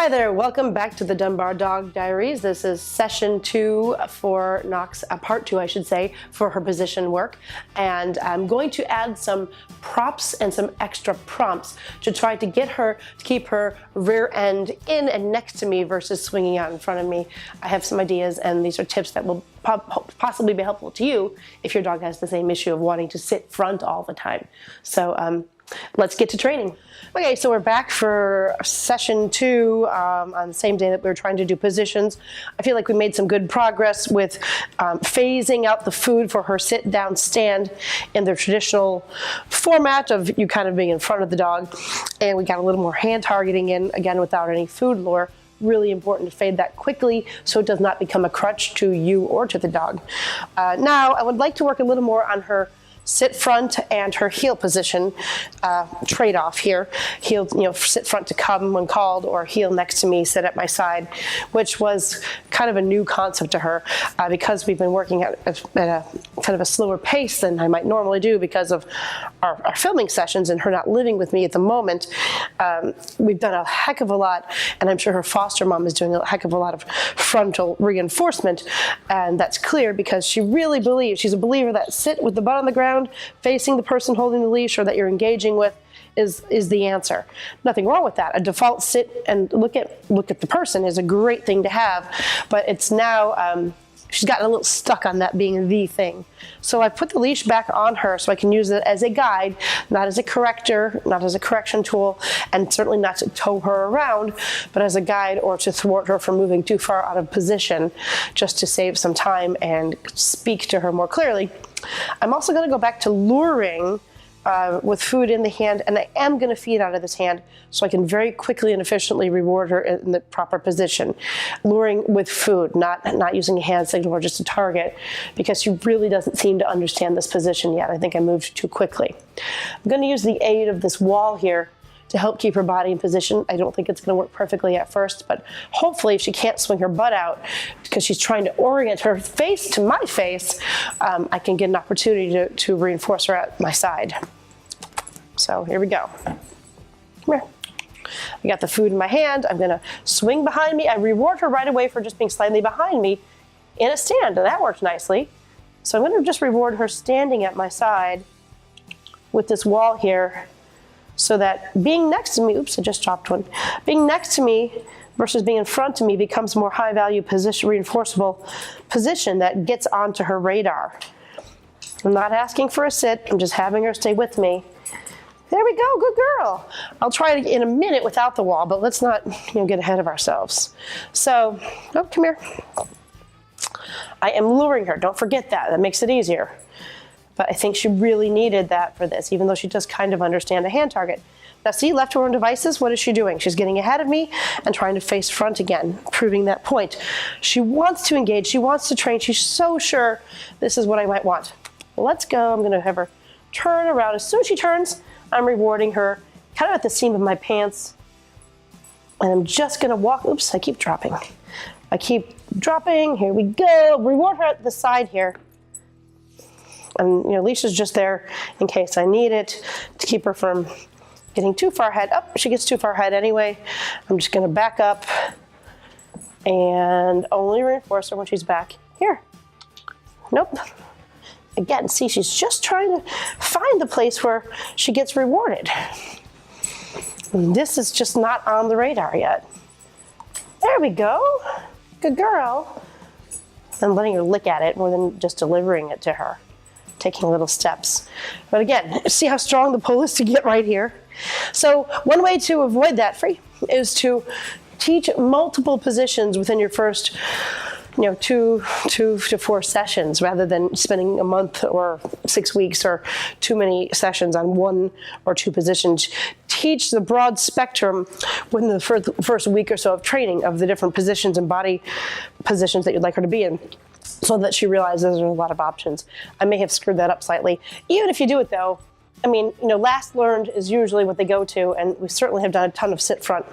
Hi there, welcome back to the Dunbar Dog Diaries. This is session 2 for Knox, part 2 I should say, for her position work. And I'm going to add some props and some extra prompts to try to get her, to keep her rear end in and next to me versus swinging out in front of me. I have some ideas, and these are tips that will possibly be helpful to you if your dog has the same issue of wanting to sit front all the time. So let's get to training. Okay, so we're back for session 2 on the same day that we were trying to do positions. I feel like we made some good progress with phasing out the food for her sit down stand in the traditional format of you kind of being in front of the dog. And we got a little more hand targeting in, again, without any food lure. Really important to fade that quickly so it does not become a crutch to you or to the dog. Now, I would like to work a little more on her sit front and her heel position trade-off here. Heel, sit front to come when called, or heel next to me, sit at my side, which was kind of a new concept to her because we've been working at a kind of a slower pace than I might normally do because of our filming sessions and her not living with me at the moment. We've done a heck of a lot, and I'm sure her foster mom is doing a heck of a lot of frontal reinforcement, and that's clear because she really believes, she's a believer that sit with the butt on the ground facing the person holding the leash or that you're engaging with is the answer. Nothing wrong with that. A default sit and look at the person is a great thing to have, but it's now she's gotten a little stuck on that being the thing. So I put the leash back on her so I can use it as a guide, not as a corrector, not as a correction tool, and certainly not to tow her around, but as a guide or to thwart her from moving too far out of position, just to save some time and speak to her more clearly. I'm also going to go back to luring with food in the hand, and I am going to feed out of this hand so I can very quickly and efficiently reward her in the proper position. Luring with food, not using a hand signal or just a target, because she really doesn't seem to understand this position yet. I think I moved too quickly. I'm going to use the aid of this wall here to help keep her body in position. I don't think it's going to work perfectly at first, but hopefully if she can't swing her butt out because she's trying to orient her face to my face, I can get an opportunity to reinforce her at my side. So here we go. Come here. I got the food in my hand. I'm going to swing behind me. I reward her right away for just being slightly behind me in a stand, and that worked nicely. So I'm going to just reward her standing at my side with this wall here, so that being next to me, oops, I just dropped one. Being next to me versus being in front of me becomes more high value position, reinforceable position that gets onto her radar. I'm not asking for a sit, I'm just having her stay with me. There we go, good girl. I'll try it in a minute without the wall, but let's not get ahead of ourselves. So, oh, come here. I am luring her, don't forget that, that makes it easier. But I think she really needed that for this, even though she does kind of understand a hand target. Now see, left to her own devices, what is she doing? She's getting ahead of me and trying to face front again, proving that point. She wants to engage, she wants to train, she's so sure this is what I might want. Well, let's go, I'm gonna have her turn around. As soon as she turns, I'm rewarding her kind of at the seam of my pants. And I'm just gonna walk, oops, I keep dropping. Here we go, reward her at the side here. And leash is just there in case I need it to keep her from getting too far ahead. Oh, she gets too far ahead anyway. I'm just gonna back up and only reinforce her when she's back here. Nope. Again, see, she's just trying to find the place where she gets rewarded. And this is just not on the radar yet. There we go. Good girl. I'm letting her lick at it more than just delivering it to her. Taking little steps. But again, see how strong the pull is to get right here? So one way to avoid that is to teach multiple positions within your first 2 to 4 sessions, rather than spending a month or 6 weeks or too many sessions on 1 or 2 positions. Teach the broad spectrum within the first week or so of training of the different positions and body positions that you'd like her to be in, so that she realizes there's a lot of options. I may have screwed that up slightly. Even if you do it though, I mean, last learned is usually what they go to, and we certainly have done a ton of sit front.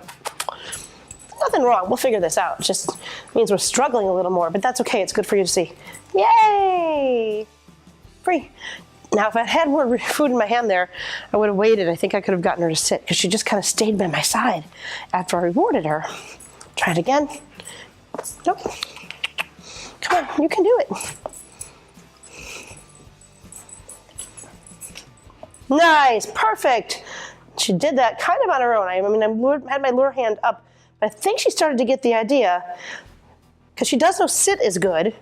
Nothing wrong, we'll figure this out. It just means we're struggling a little more, but that's okay, it's good for you to see. Yay! Free. Now, if I had more food in my hand there, I would have waited. I think I could have gotten her to sit because she just kind of stayed by my side after I rewarded her. Try it again. Nope. Come on, you can do it. Nice, perfect. She did that kind of on her own. I had my lure hand up, but I think she started to get the idea because she does know sit is good.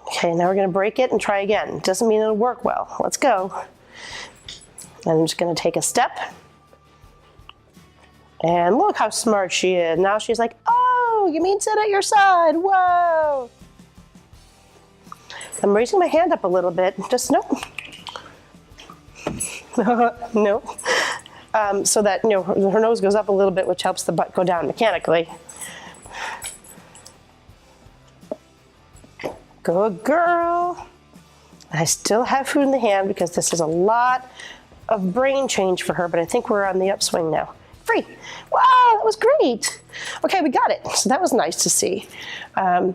Okay, now we're gonna break it and try again. Doesn't mean it'll work well. Let's go. And I'm just gonna take a step. And look how smart she is. Now she's like, oh, you mean sit at your side? Whoa. I'm raising my hand up a little bit. Just nope. No. So that, you know, her nose goes up a little bit, which helps the butt go down mechanically. Good girl. I still have food in the hand because this is a lot of brain change for her, but I think we're on the upswing now. Free. Wow, that was great. Okay, we got it. So that was nice to see. I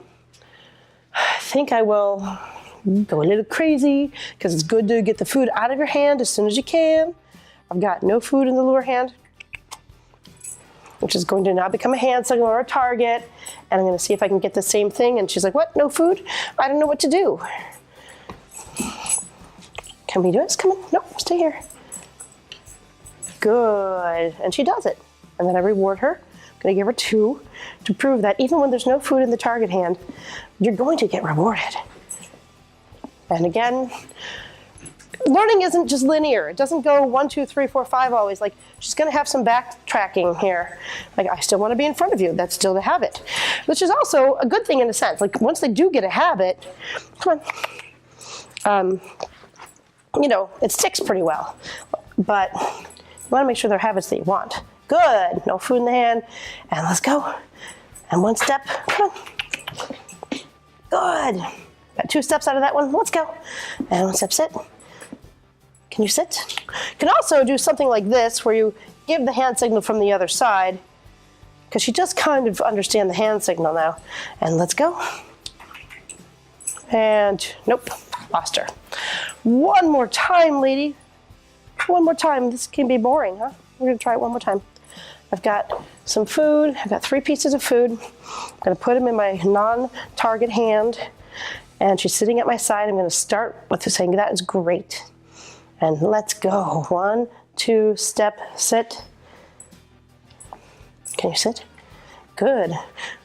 think I will go a little crazy because it's good to get the food out of your hand as soon as you can. I've got no food in the lure hand, which is going to now become a hand signal or a target. And I'm going to see if I can get the same thing. And she's like, what? No food? I don't know what to do. Can we do this? Come on. Nope, stay here. Good. And she does it. And then I reward her. I'm going to give her 2 to prove that even when there's no food in the target hand, you're going to get rewarded. And again, learning isn't just linear. It doesn't go 1, 2, 3, 4, 5 always. Like, she's going to have some backtracking here. Like, I still want to be in front of you. That's still the habit, which is also a good thing in a sense. Like, once they do get a habit, come on, you know, it sticks pretty well. But you want to make sure they're habits that you want. Good. No food in the hand. And let's go. And 1 step. Come on. Good. Got 2 steps out of that one. Let's go. And 1 step, sit. Can you sit? You can also do something like this where you give the hand signal from the other side because she does kind of understand the hand signal now. And let's go. And nope, lost her. 1 more time, lady. 1 more time. This can be boring, huh? We're gonna try it 1 more time. I've got some food. I've got 3 pieces of food. I'm gonna put them in my non-target hand. And she's sitting at my side. I'm gonna start with saying, that is great. And let's go. 1, 2, step, sit. Can you sit? Good.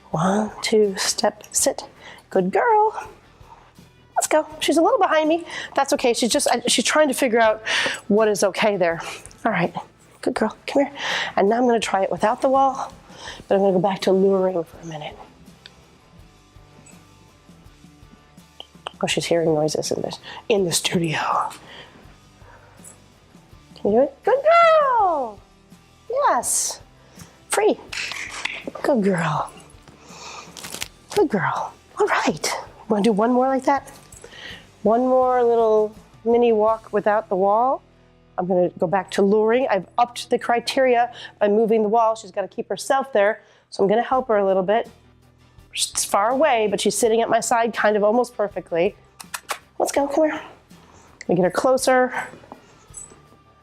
1, 2, step, sit. Good girl. Let's go. She's a little behind me. That's okay. She's trying to figure out what is okay there. All right. Good girl. Come here. And now I'm going to try it without the wall, but I'm going to go back to luring for a minute. Oh, she's hearing noises in the studio. Can you do it? Good girl. Yes. Free. Good girl. Good girl. All right. Want to do 1 more like that? 1 more little mini walk without the wall. I'm going to go back to luring. I've upped the criteria by moving the wall. She's got to keep herself there, so I'm going to help her a little bit. She's far away, but she's sitting at my side kind of almost perfectly. Let's go. Come here. Let me get her closer.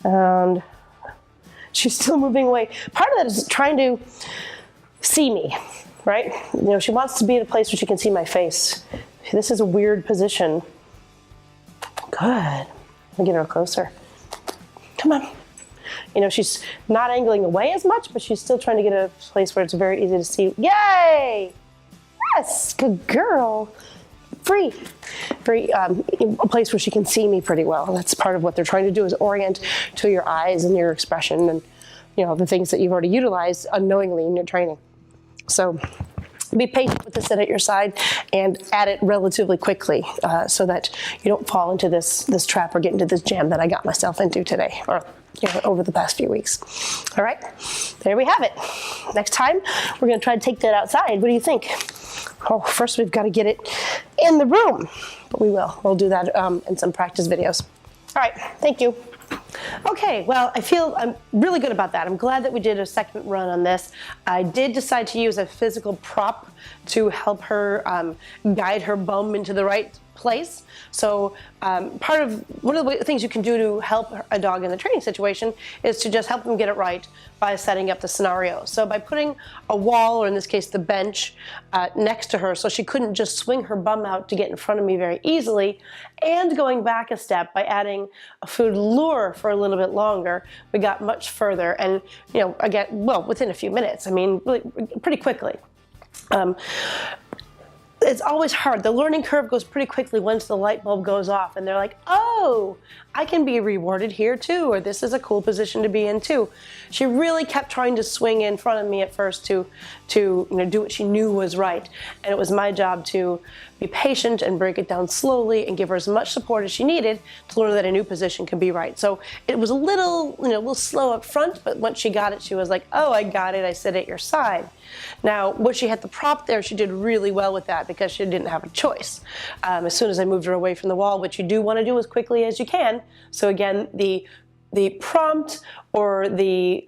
And she's still moving away. Part of that is trying to see me, right? You know, she wants to be in a place where she can see my face. This is a weird position. Good. Let me get her closer. Come on. You know, she's not angling away as much, but she's still trying to get a place where it's very easy to see. Yay! Yes, good girl. Free. A place where she can see me pretty well. That's part of what they're trying to do, is orient to your eyes and your expression and, you know, the things that you've already utilized unknowingly in your training. So be patient with the sit at your side and add it relatively quickly so that you don't fall into this trap or get into this jam that I got myself into today, or over the past few weeks. All right, there we have it. Next time, we're gonna try to take that outside. What do you think? Oh, first we've got to get it in the room, but we will. We'll do that in some practice videos. All right, thank you. Okay, well, I'm really good about that. I'm glad that we did a second run on this. I did decide to use a physical prop to help her guide her bum into the right place. So one of the things you can do to help a dog in the training situation is to just help them get it right by setting up the scenario. So by putting a wall, or in this case the bench, next to her so she couldn't just swing her bum out to get in front of me very easily, and going back a step by adding a food lure for a little bit longer, we got much further, and again, well, within a few minutes. I mean, really, pretty quickly. It's always hard. The learning curve goes pretty quickly once the light bulb goes off and they're like, oh, I can be rewarded here too, or this is a cool position to be in too. She really kept trying to swing in front of me at first to do what she knew was right. And it was my job to be patient and break it down slowly and give her as much support as she needed to learn that a new position could be right. So it was a little slow up front, but once she got it, she was like, oh, I got it, I sit at your side. Now, when she had the prop there, she did really well with that because she didn't have a choice. As soon as I moved her away from the wall, what you do want to do as quickly as you can. So again, the prompt or the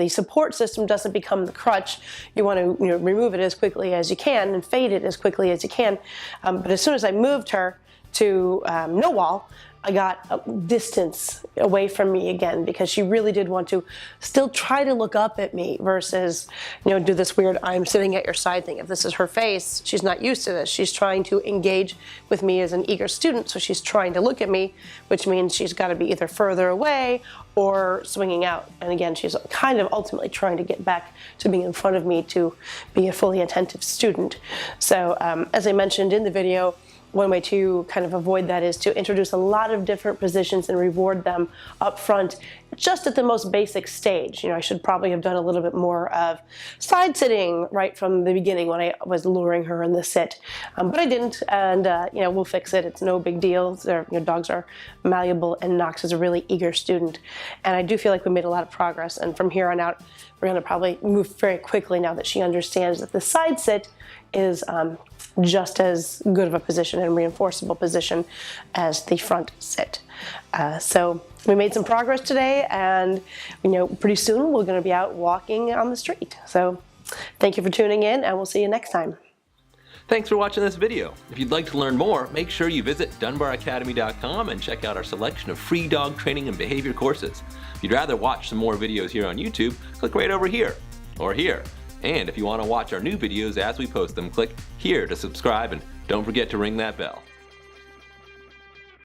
support system doesn't become the crutch. You want to remove it as quickly as you can and fade it as quickly as you can. But as soon as I moved her to no wall, I got a distance away from me again because she really did want to still try to look up at me versus, do this weird I'm sitting at your side thing. If this is her face, she's not used to this. She's trying to engage with me as an eager student, so she's trying to look at me, which means she's got to be either further away or swinging out. And again, she's kind of ultimately trying to get back to being in front of me to be a fully attentive student. So as I mentioned in the video, one way to kind of avoid that is to introduce a lot of different positions and reward them up front, just at the most basic stage. I should probably have done a little bit more of side sitting right from the beginning when I was luring her in the sit, but I didn't, and we'll fix it. It's no big deal. Dogs are malleable, and Knox is a really eager student, and I do feel like we made a lot of progress. And from here on out, we're going to probably move very quickly now that she understands that the side sit is just as good of a position and reinforceable position as the front sit. So we made some progress today, and pretty soon we're going to be out walking on the street. So thank you for tuning in, and we'll see you next time. Thanks for watching this video. If you'd like to learn more, make sure you visit dunbaracademy.com and check out our selection of free dog training and behavior courses. If you'd rather watch some more videos here on YouTube, click right over here or here. And if you want to watch our new videos as we post them, click here to subscribe, and don't forget to ring that bell.